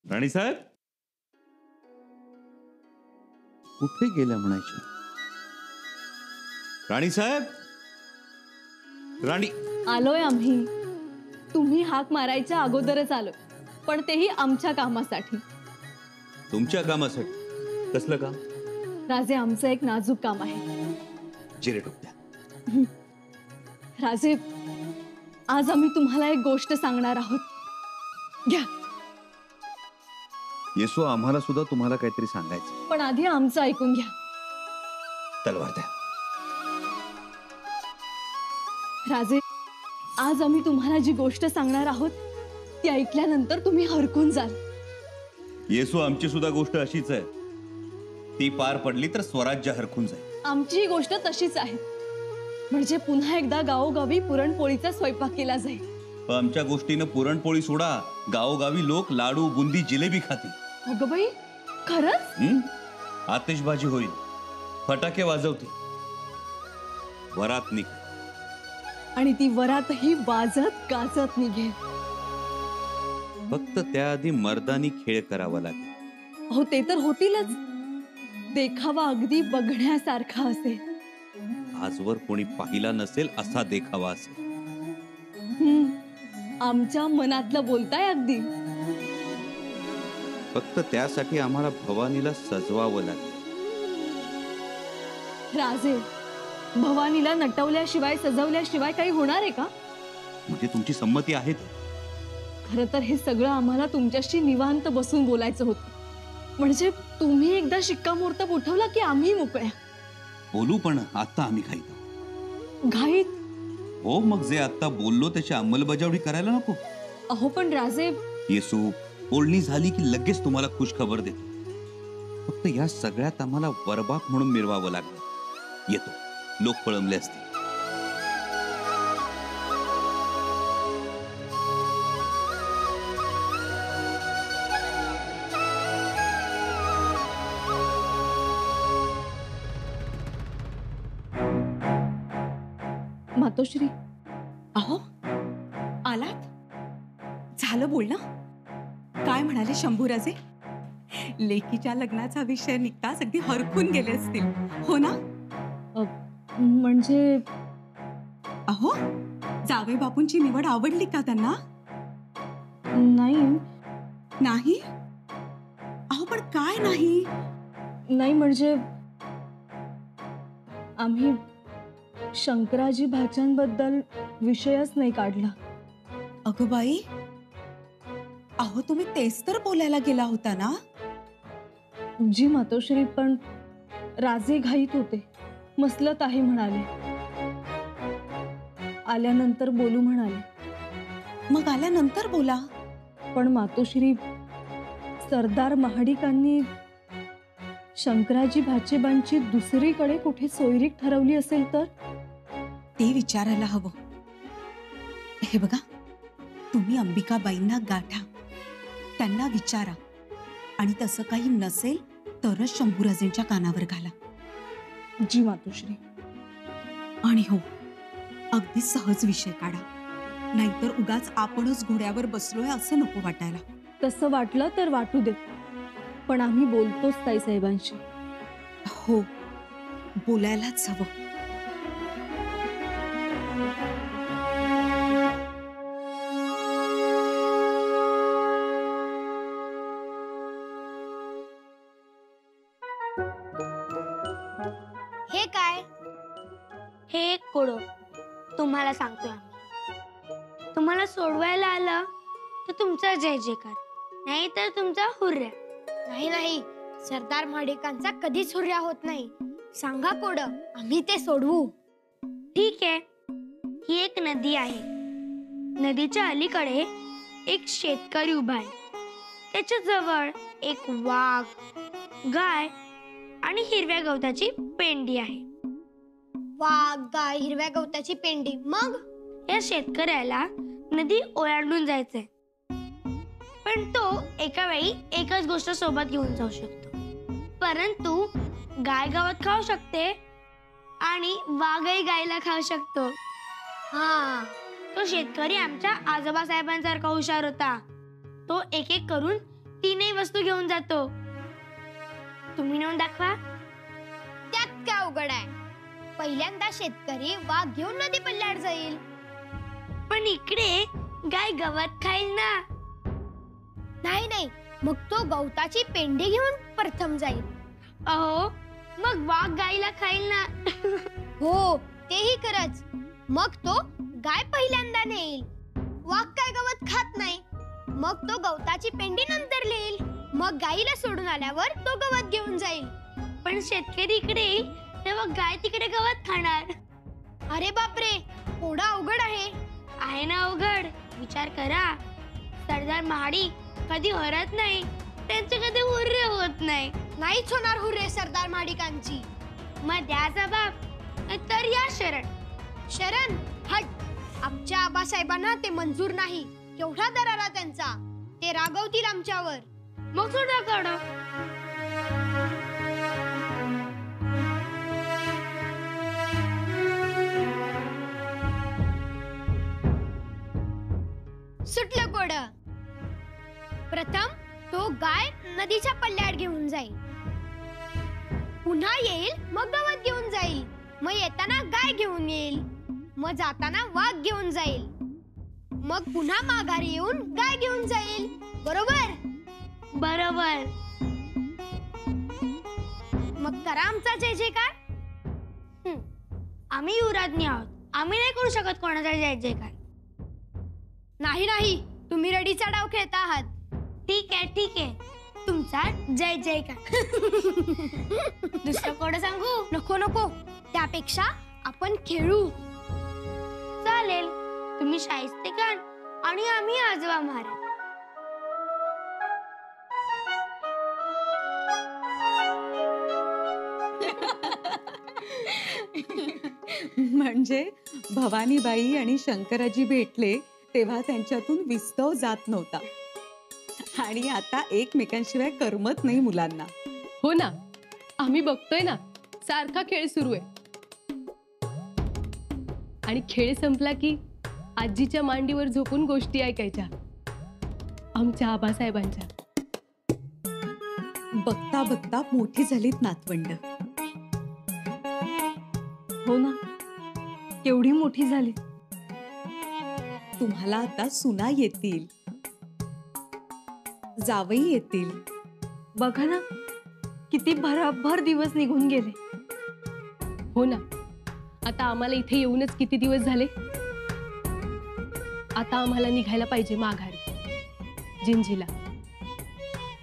राणी साहेब कुठे गेल्या म्हणायची? राणी साहेब, राणी. आलोय आम्ही. तुम्ही हाक मारायच्या अगोदरच आलो, पण तेही आमच्या कामासाठी. तुमच्या कामासाठी? कसलं काम? राजे, आमचं एक नाजूक काम आहे. जिरे टोकत्या. राजे, आज आम्ही तुम्हाला एक गोष्ट सांगणार आहोत. घ्या. येसू, आम्हाला सुद्धा तुम्हाला काहीतरी सांगायचं, पण आधी आमचं ऐकून घ्या. तलवार द्या. राजे, आज आम्ही तुम्हाला जी गोष्ट सांगणार आहोत ती ऐकल्यानंतर तुम्ही हरकून जाल. येसू, आमची सुद्धा गोष्ट अशीच आहे. ती पार पडली तर स्वराज्य हरकून जाईल. आमची ही गोष्ट तशीच आहे. म्हणजे पुन्हा एकदा गावोगावी पुरणपोळीचा स्वयंपाक केला जाईल. आमच्या गोष्टीनं पुरणपोळी सोडा, गावोगावी लोक लाडू, बुंदी, जिलेबी खातील. अगं बाई, खरंच? आतिषबाजी होईल, फटाके वाजवतील, वरात निघ, आणि ती वरातही वाजत गाजत निघेल. फक्त त्याआधी मर्दानी खेळ करावा लागेल. हो, ते तर होतीलच. देखावा अगदी बघण्यासारखा असेल. आजवर कोणी पाहिला नसेल असा देखावा असेल. आमच्या मनातलं बोलताय अगदी. फक्त त्यासाठी आम्हाला भवानीला सजवावं लागेल. राजे, भवानीला नटवल्याशिवाय, सजवल्याशिवाय काही होणार आहे का? म्हणजे तुमची संमती आहे? खरं तर हे सगळं आम्हाला तुमच्याशी निवांत बसून बोलायचं होतं. म्हणजे तुम्ही एकदा शिक्कामोर्तब उठवला की आम्ही मोकळ्या. बोलू, पण आता आम्ही घाईत. घाईत? हो, मग जे आता बोललो त्याची अंमलबजावणी करायला नको? अहो पण राजे. येसू, बोलणी झाली की लगेच तुम्हाला खुश खबर देतो. फक्त या सगळ्यात आम्हाला वरबाप म्हणून मिरवावं लागलं. येतो, लोक पळमले असतील. मातोश्री. अहो, आलात? झालं बोलणं? काय म्हणाले शंभूराजे? लेकीच्या लग्नाचा विषय निघताच अगदी हरकून गेले असतील, हो ना? म्हणजे अहो, जावई बापूंची निवड आवडली का त्यांना? नाही. नाही? अहो, पण काय नाही? नाही म्हणजे आम्ही शंकराजी भाच्यांबद्दल विषयच नाही काढला. अगं बाई, अहो तुम्ही तेच तर बोलायला गेला होता ना? जी मातोश्री, पण राजे घाईत होते. मसलत आहे म्हणाले. आल्यानंतर बोलू म्हणाले. मग आल्यानंतर बोला. पण मातोश्री, सरदार महाडिकांनी शंकराजी भाचेबांची दुसरीकडे कुठे सोयरीक ठरवली असेल तर? ते विचारायला हवं. हे बघा, तुम्ही अंबिकाबाईंना गाठा, त्यांना विचारा, आणि तसं काही नसेल तरच शंभूराजेंच्या कानावर घाला. जी मातोश्री. आणि हो, अगदी सहज विषय काढा, नाहीतर उगाच आपणच घोड्यावर बसलोय असं नको वाटायला. तसं वाटलं तर वाटू दे, पण आम्ही बोलतोच ताईसाहेबांशी. हो, बोलायलाच हवं. हे काय? हे एक कोडं. तुम्हाला सांगतोय आम्ही. तुम्हाला सोडवायला आलं तर तुमचा जय जयकार, नाही तर तुमचा हुर्रा. नाही नाही, सरदार महाडिकांचा कधीच हुर्रा होत नाही. सांगा कोडं, आम्ही ते सोडवू. ठीक आहे. ही एक नदी आहे. नदीच्या अलीकडे एक शेतकरी उभा आहे. त्याच्या जवळ एक वाघ, गाय आणि हिरव्या गवताची पेंडी आहे. वाघ, गाय, हिरव्या गवताची पेंडी. मग या शेतकऱ्याला नदी ओलांडून जायचंय, पण तो एका वेळी एकच गोष्ट सोबत घेऊन जाऊ शकतो. परंतु गाय गवत खाऊ शकते आणि वाघही गायला खाऊ शकतो. हा, तो शेतकरी आमच्या आजोबा साहेबांसारखा हुशार होता. तो एक एक करून तीनही वस्तू घेऊन जातो. तुम्ही नेऊन दाखवा. त्यात काय अवघड आहे? पहिल्यांदा शेतकरी वाघ घेऊन नदी पल्ल्याड जाईल. पण इकडे गाय गवत खाईल ना. नाही नाही, मग तो गवताची पेंडी घेऊन प्रथम जाईल. अहो, मग वाघ गायला खाईल ना. हो, तेही खरंच. मग तो गाय पहिल्यांदा नेईल. वाघ काय गवत खात नाही. मग तो गवताची पेंडी नंतर नेईल. मग गाईला सोडून आल्यावर तो गवत घेऊन जाईल. पण शेतकरी इकडे येईल तेव्हा गाय तिकडे गवत खाणार. अरे बापरे, थोडा अवघड आहे. आहे ना अवघड. विचार करा, सरदार महाडी कधी हरत नाही, त्यांचे कधी हुर्रे होत नाही. नाहीच होणार हुर्रे सरदार महाडिकांची. मग द्या जबाब, तर या शरण. शरण हट. आमच्या आबासाहेबांना ते मंजूर नाही. केवढा दरारा त्यांचा. ते रागवतील आमच्यावर. मग सोडा काढा. सुटलं कोड. प्रथम तो गाय नदीच्या पल्ल्याड घेऊन जाईल. पुन्हा येईल मग गवत घेऊन जाईल. मग येताना गाय घेऊन येईल. मग जाताना वाघ घेऊन जाईल. मग पुन्हा माघारी येऊन गाय घेऊन जाईल. बरोबर? बरोबर. मग करा आमचा जय जयकार. आम्ही युवराज्ञी आहोत. आम्ही नाही करू शकत कोणाचा जय जयकार. नाही नाही, तुम्ही रडीचा डाव खेळता आहात. ठीक आहे ठीक आहे, तुमचा जय जयकार. दुसरं कोण सांगू? नको नको, त्यापेक्षा आपण खेळू. चालेल. तुम्ही शाहिस्ते खान आणि आम्ही आजवा महाराज. म्हणजे भवानीबाई आणि शंकराजी भेटले तेव्हा त्यांच्यातून विस्तव जात नव्हता. आणि आता एकमेकांशिवाय करमत नाही मुलांना. हो ना, आम्ही बघतोय ना, सारखा खेळ सुरू आहे. आणि खेळ संपला की आजीच्या मांडीवर झोपून गोष्टी ऐकायच्या आमच्या आबासाहेबांच्या. बघता बघता मोठी झालीत नातवंड. हो ना, केवढी मोठी झाली. तुम्हाला आता सुना येतील, जावई येतील. बघा ना, किती भराभर दिवस निघून गेले. हो ना, आता आम्हाला इथे येऊनच किती दिवस झाले. आता आम्हाला निघायला पाहिजे माघारी जिंजीला.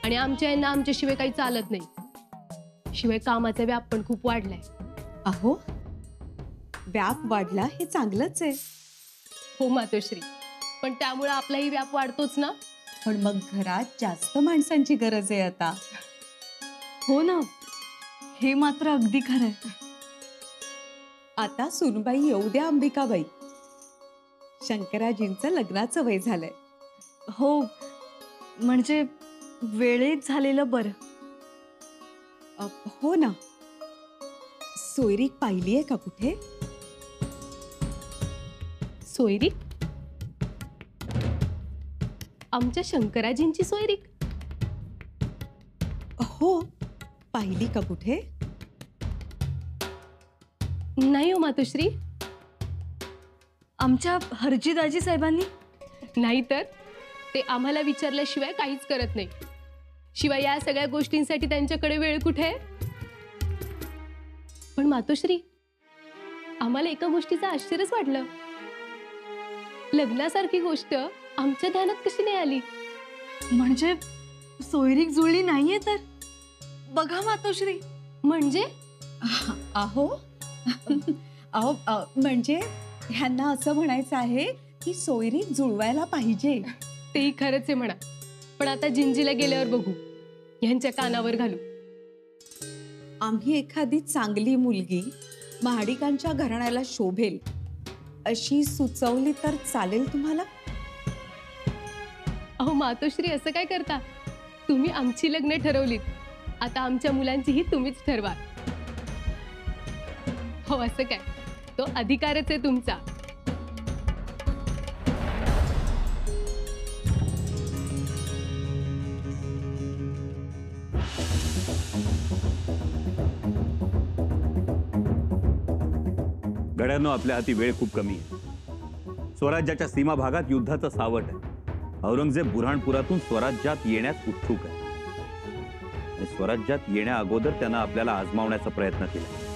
आणि आमच्या यांना आमच्याशिवाय काही चालत नाही. शिवाय कामाचा व्याप पण खूप वाढलाय. अहो, व्याप वाढला हे चांगलंच आहे. हो मातोश्री, पण त्यामुळे आपलाही व्याप वाढतोच ना. पण मग घरात जास्त माणसांची गरज आहे आता. हो ना, हे मात्र अगदी खरंय. आता सुनबाई येऊ द्या अंबिकाबाई. शंकराजींचं लग्नाचं वय झालंय. हो, म्हणजे वेळेत झालेलं बरं. हो ना. सोयरीक पाहिलीये का कुठे? सोयरीक? आमच्या शंकराजींची सोयरीक? हो, पाहिली का कुठे? नाही हो मातोश्री. आमच्या हरजीदाजी साहेबांनी नाही तर ते आम्हाला विचारल्याशिवाय काहीच करत नाही. शिवाय या सगळ्या गोष्टींसाठी त्यांच्याकडे वेळ कुठे आहे? पण मातोश्री, आम्हाला एका गोष्टीचं आश्चर्यच वाटलं. लग्नासारखी गोष्ट आमच्या ध्यानात कशी नाही आली? म्हणजे सोयरीक जुळली नाहीये तर? बघा मातोश्री. म्हणजे अहो अहो म्हणजे ह्यांना असं म्हणायचं आहे की सोयरीक जुळवायला पाहिजे. तेही खरंच आहे म्हणा. पण आता जिंजीला गेल्यावर बघू, ह्यांच्या कानावर घालू. आम्ही एखादी चांगली मुलगी महाडिकांच्या घराण्याला शोभेल अशी सुचवली तर चालेल तुम्हाला? अहो मातोश्री, असं काय करता? तुम्ही आमची लग्न ठरवलीत, आता आमच्या मुलांचीही तुम्हीच ठरवा. हो, असं काय, तो अधिकारच आहे तुमचा. गड्यांनो, आपल्या हाती वेळ खूप कमी आहे. स्वराज्याच्या सीमा भागात युद्धाचं सावट आहे. औरंगजेब बुऱ्हाणपुरातून स्वराज्यात येण्यास उत्सुक आहे आणि स्वराज्यात येण्या अगोदर त्यानं आपल्याला आजमावण्याचा प्रयत्न केला.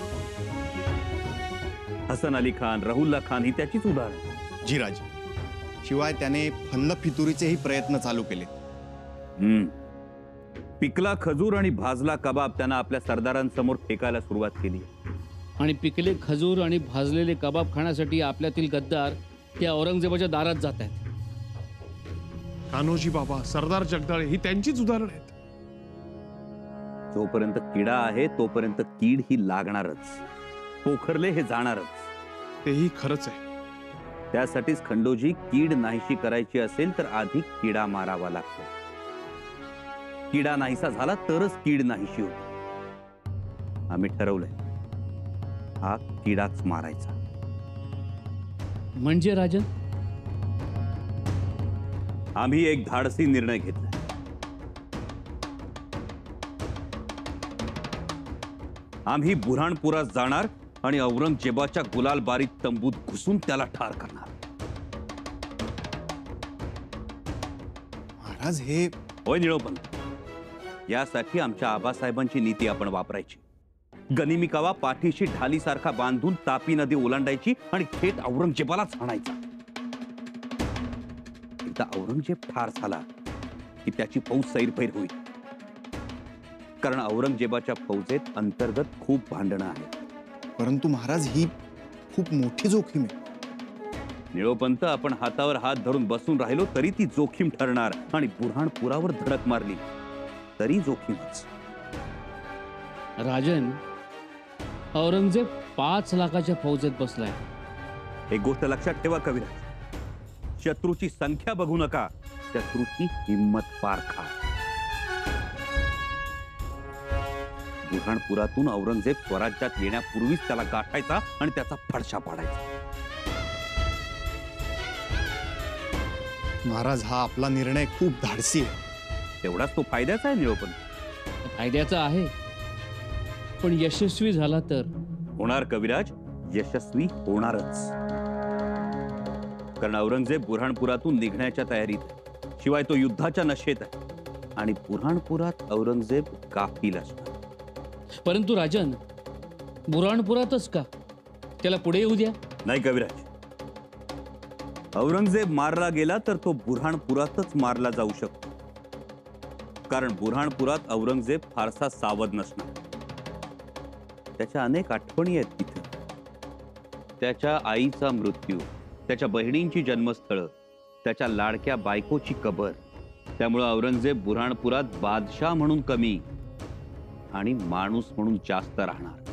हसन अली खान, रहुल्ला खान ही त्याचीच उदाहरण. जी राज. शिवाय त्याने फल्ल फितुरीचेही प्रयत्न चालू केले. पिकला खजूर आणि भाजला कबाब त्यानं आपल्या सरदारांसमोर फेकायला सुरुवात केली. आणि पिकले खजूर आणि भाजलेले कबाब खाण्यासाठी आपल्यातील गद्दार त्या औरंगजेबाच्या दारात जात आहेत. कान्होजी बाबा, सरदार जगदाळे ही त्यांचीच उदाहरण आहेत. जोपर्यंत किडा आहे तोपर्यंत कीड ही लागणारच. पोखरले हे जाणारच. तेही खरंच आहे. त्यासाठीच खंडोजी, कीड नाहीशी करायची असेल तर आधी किडा मारावा लागतो. किडा नाहीसा झाला तरच कीड नाहीशी होती. आम्ही ठरवलंय हा किडाच मारायचा. म्हणजे राजन, आम्ही एक धाडसी निर्णय घेतला. आम्ही बुऱ्हाणपुरात जाणार आणि औरंगजेबाच्या गुलालबारीत तंबूत घुसून त्याला ठार करणार. महाराज हे होय निळोपंत, यासाठी आमच्या आबासाहेबांची नीती आपण वापरायची. गनिमिकावा पाठीशी ढालीसारखा बांधून तापी नदी ओलांडायची आणि थेट औरंगजेबालाच हाणायचा. एकदा औरंगजेब ठार झाला की त्याची फौज सैरभैर होईल. कारण औरंगजेबाच्या फौजेत अंतर्गत खूप भांडणं आहेत. परंतु महाराज ही खूप मोठी जोखीम आहे. निळोपंत, आपण हातावर हात धरून बसून राहिलो तरी ती जोखीम ठरणार आणि बुऱ्हाणपुरावर धडक मारली तरी जोखीमच. राजन, औरंगजेब 5 लाखाच्या फौजेत बसलाय. एक गोष्ट लक्षात ठेवा कविराज, शत्रूची संख्या बघू नका, शत्रूची हिंमत पारखा. बुऱ्हाणपुरातून औरंगजेब स्वराज्यात येण्यापूर्वीच त्याला गाठायचा आणि त्याचा फडशा पाडायचा. महाराज, हा आपला निर्णय खूप धाडसी आहे. तेवढाच तो फायद्याचा आहे निळोपंत. फायद्याचा आहे, पण यशस्वी झाला तर होणार कविराज, यशस्वी होणारच. कारण औरंगजेब बुऱ्हाणपुरातून निघण्याच्या तयारीत आहे. शिवाय तो युद्धाच्या नशेत आहे आणि बुऱ्हाणपुरात औरंगजेब गाफील असणार. परंतु राजन, बुऱ्हाणपुरातच का? त्याला पुढे येऊ द्या. नाही कविराज, औरंगजेब मारला गेला तर तो बुऱ्हाणपुरातच मारला जाऊ शकतो. कारण बुऱ्हाणपुरात औरंगजेब फारसा सावध नसणार. त्याच्या अनेक आठवणी आहेत तिथे. त्याच्या आईचा मृत्यू, त्याच्या बहिणींची जन्मस्थळं, त्याच्या लाडक्या बायकोची कबर. त्यामुळे औरंगजेब बुऱ्हाणपुरात बादशाह म्हणून कमी आणि माणूस म्हणून जास्त राहणार.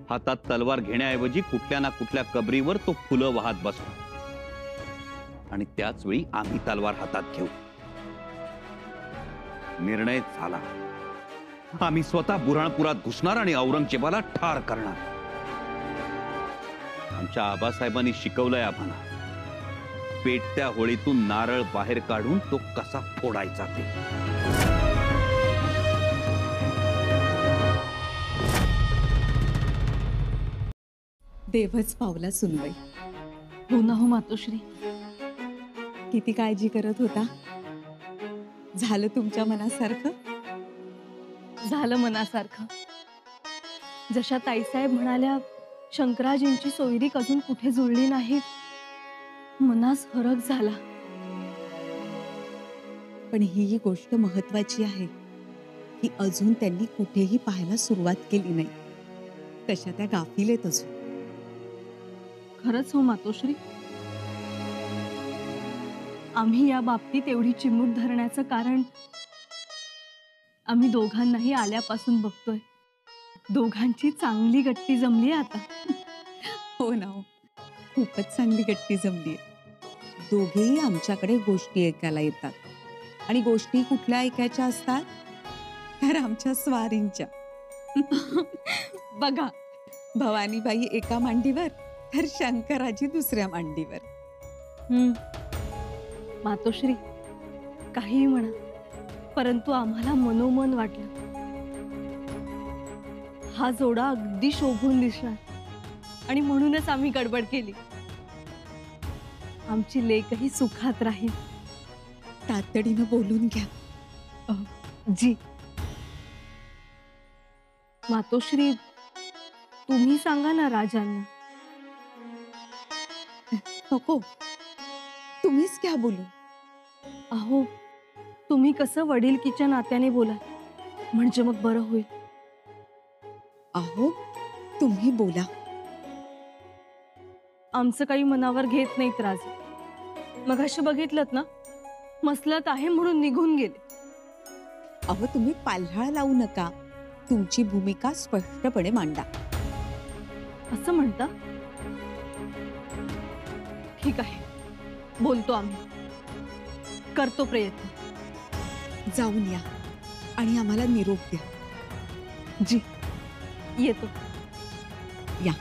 हातात तलवार घेण्याऐवजी कुठल्या ना कुठल्या कबरीवर तो फुलं वाहत बसणार आणि त्याच वेळी आम्ही तलवार हातात घेऊ. निर्णय झाला. आम्ही स्वतः बुऱ्हाणपुरात घुसणार आणि औरंगजेबाला ठार करणार. आमच्या आबासाहेबांनी शिकवलंय आम्हाला, पेटत्या होळीतून नारळ बाहेर काढून तो कसा फोडायचा ते. देवच पावला सुनबाई. हो ना हो मातोश्री. किती काळजी करत होता. झालं तुमच्या मनासारखं? झालं मनासारखं. जशा ताईसाहेब म्हणाल्या, शंकराजींची सोयरीक अजून कुठे जुळली नाही. मनास हरख झाला. पण ही गोष्ट महत्वाची आहे की अजून त्यांनी कुठेही पाहायला सुरुवात केली नाही. तशा त्या गाफील आहेत अजून. खरंच हो मातोश्री. आम्ही या बाबतीत एवढी चिमूट धरण्याचं कारण आम्ही दोघांनाही आल्यापासून बघतोय. दोघांची चांगली गट्टी जमली आता. हो ना हो, खूपच चांगली गट्टी जमली. दोघेही आमच्याकडे गोष्टी ऐकायला येतात. आणि गोष्टी कुठल्या ऐकायच्या असतात तर आमच्या स्वारींच्या. बघा, भवानीबाई एका मांडीवर तर शंकराजी दुसऱ्या मांडीवर. मातोश्री, काहीही म्हणा, परंतु आम्हाला मनोमन वाटलं हा जोडा अगदी शोभून दिसणार आणि म्हणूनच आम्ही गडबड केली. आमची लेकही सुखात राहील. तातडीनं बोलून घ्या. जी. मातोश्री, तुम्ही सांगा ना राजांना. नको, तुम्हीच घ्या बोलू. अहो, तुम्ही कसं वडीलकीच्या नात्याने बोला, म्हणजे मग बरं होईल. अहो, तुम्ही बोला. आमचं काही मनावर घेत नाहीत राज. मगाशी बघितलं ना, मसलत आहे म्हणून निघून गेले. अहो, तुम्ही पाल्हाळ लावू नका. तुमची भूमिका स्पष्टपणे मांडा. असं म्हणता? ठीक आहे, बोलतो आम्ही. करतो प्रयत्न. जाऊन या आणि आम्हाला निरोप द्या. जी, येतो. या.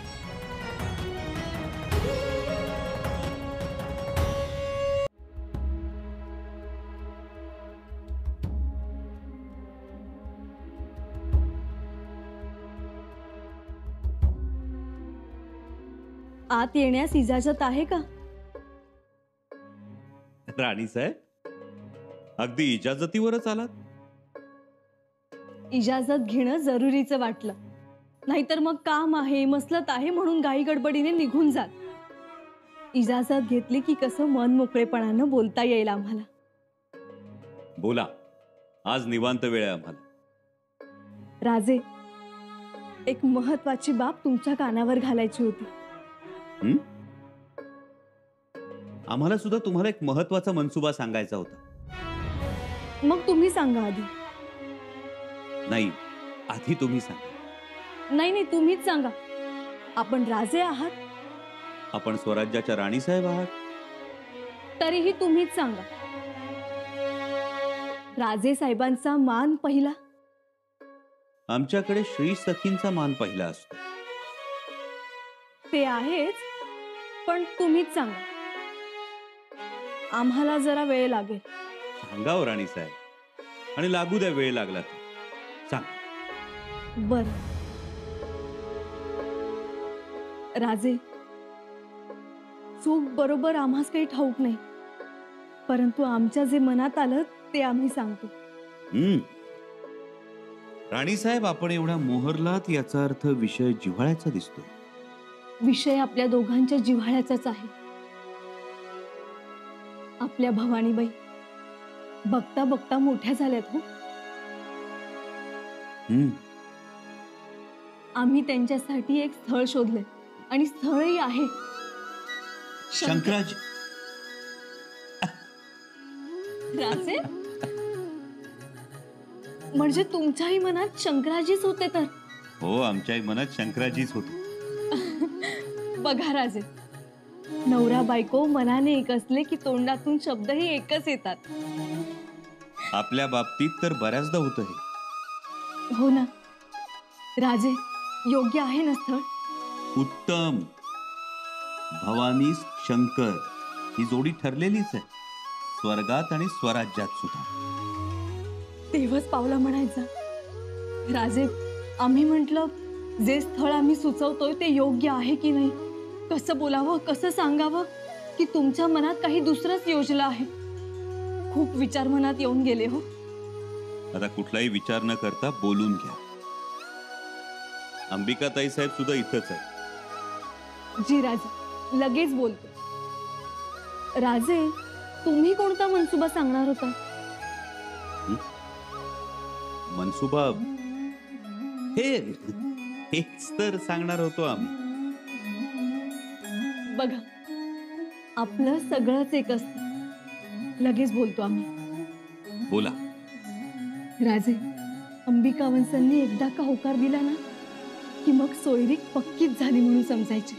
आत येण्यास इजाजत आहे का? राणी साहेब, अगदी इजाजतीवरच आलात. इजाजत घेणं जरुरीचं वाटलं. नाहीतर मग काम आहे, मसलत आहे म्हणून घाई गडबडीने निघून जात. इजाजत घेतली की कसं मन मोकळेपणानं बोलता येईल आम्हाला. बोला, आज निवांत वेळ आहे आम्हाला. राजे, एक महत्वाची बाब तुमच्या कानावर घालायची होती. आम्हाला सुद्धा तुम्हाला एक महत्वाचा मनसुबा सांगायचा होता. मग तुम्ही सांगा आधी. नाही, आधी तुम्ही सांगा. नाही नाही, तुम्हीच सांगा. आपण राजे आहात. आपण स्वराज्याच्या राणी साहेब आहात. तरीही तुम्हीच सांगा. राजे साहेबांचा मान पहिला. आमच्याकडे श्री सखींचा मान पहिला असतो. ते आहेच, पण तुम्हीच सांगा. आम्हाला जरा वेळ लागेल. सांगाव राणी साहेब, आणि लागू द्या वेळ लागला तर. सांग. बर. राजे, चूक बरोबर आम्हास काही ठाऊक नाही, परंतु आमच्या जे मनात आलं ते आम्ही सांगतो. राणी साहेब, आपण एवढा मोहरलात याचा अर्थ विषय जिव्हाळ्याचा दिसतो. विषय आपल्या दोघांच्या जिव्हाळ्याचाच आहे. आपल्या भवानीबाई बघता बघता मोठ्या झाल्यात हो. आम्ही त्यांच्यासाठी एक स्थळ शोधले आणि स्थळही आहे. शंकराजी. राजे, म्हणजे तुमच्याही मनात शंकराजीच होते तर? हो, आमच्याही मनात शंकराजीच होते. बघा राजे, नवरा बायको मनाने एक असले की तोंडातून शब्दही एकच येतात. आपल्या बाबतीत तर बऱ्याचदा होतं हे. हो ना राजे, योग्य आहे ना स्थळ? उत्तम. भवानी शंकर ही जोडी ठरलेलीच आहे, स्वर्गात आणि स्वराज्यात सुद्धा. तेव्हाच पावला म्हणायचा. राजे, आम्ही म्हटलं जे स्थळ आम्ही सुचवतोय ते योग्य आहे की नाही, कसं बोलावं, कसं सांगावं, की तुमच्या मनात काही दुसरंच योजलं आहे. खूप विचार मनात येऊन गेले हो. आता कुठलाही विचार न करता बोलून घ्या. अंबिकाताई साहेब सुद्धा इथंच आहे. जी राजे, लगेच बोलतो. राजे, तुम्ही कोणता मनसुबा सांगणार होता? मनसुबा हेच तर सांगणार होतो आम्ही. बघा, आपलं सगळंच एक असतं. लगेच बोलतो आम्ही. बोला. राजे, अंबिका वंसांनी एकदा का होकार दिला ना की मग सोयरीक पक्कीच झाली म्हणून समजायचे.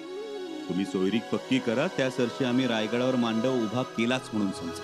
तुम्ही सोयरीक पक्की करा, त्या सरशी आम्ही रायगडावर मांडव उभा केलाच म्हणून समजा.